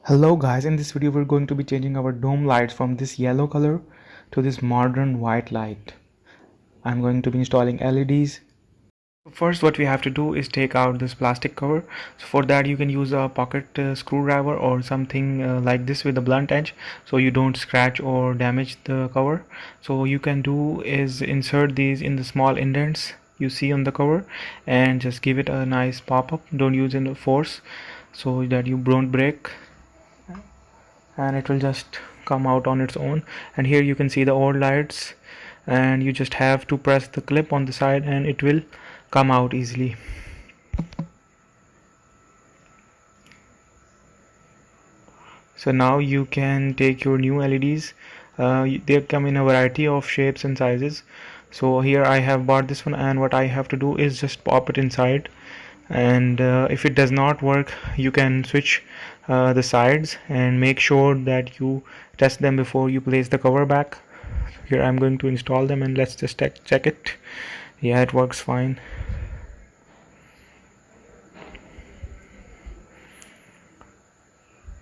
Hello guys, in this video we're going to be changing our dome lights from this yellow color to this modern white light. I'm going to be installing LEDs. First what we have to do is take out this plastic cover. So for that you can use a pocket screwdriver or something like this with a blunt edge, so you don't scratch or damage the cover. So you can do is insert these in the small indents you see on the cover and just give it a nice pop-up. Don't use any force so that you don't break, and it will just come out on its own. And here you can see the old lights, and you just have to press the clip on the side and it will come out easily. So now you can take your new LEDs. They come in a variety of shapes and sizes. So here I have bought this one, and what I have to do is just pop it inside, and if it does not work you can switch the sides and make sure that you test them before you place the cover back. Here I'm going to install them and let's just check it. Yeah, it works fine.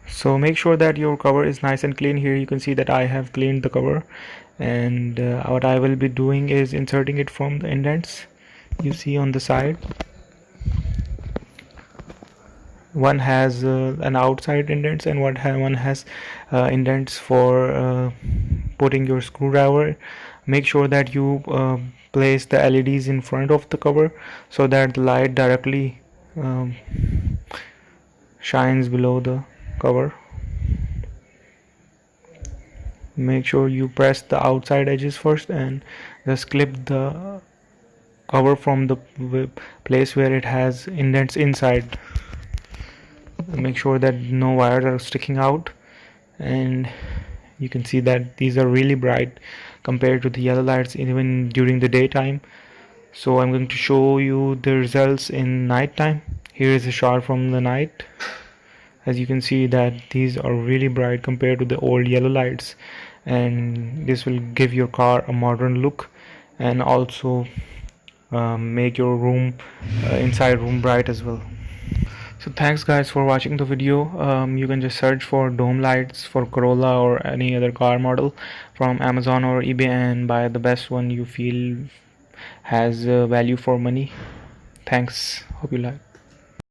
So make sure that your cover is nice and clean. Here you can see that I have cleaned the cover, and what I will be doing is inserting it from the indents you see on the side. One has an outside indents and one has indents for putting your screwdriver. Make sure that you place the LEDs in front of the cover so that the light directly shines below the cover. Make sure you press the outside edges first and just clip the cover from the place where it has indents inside. Make sure that no wires are sticking out, and you can see that these are really bright compared to the yellow lights even during the daytime. So I'm going to show you the results in night time. Here is a shot from the night. As you can see that these are really bright compared to the old yellow lights, and this will give your car a modern look and also make your room inside room bright as well. So thanks guys for watching the video. You can just search for dome lights for Corolla or any other car model from Amazon or eBay and buy the best one you feel has value for money. Thanks, hope you like.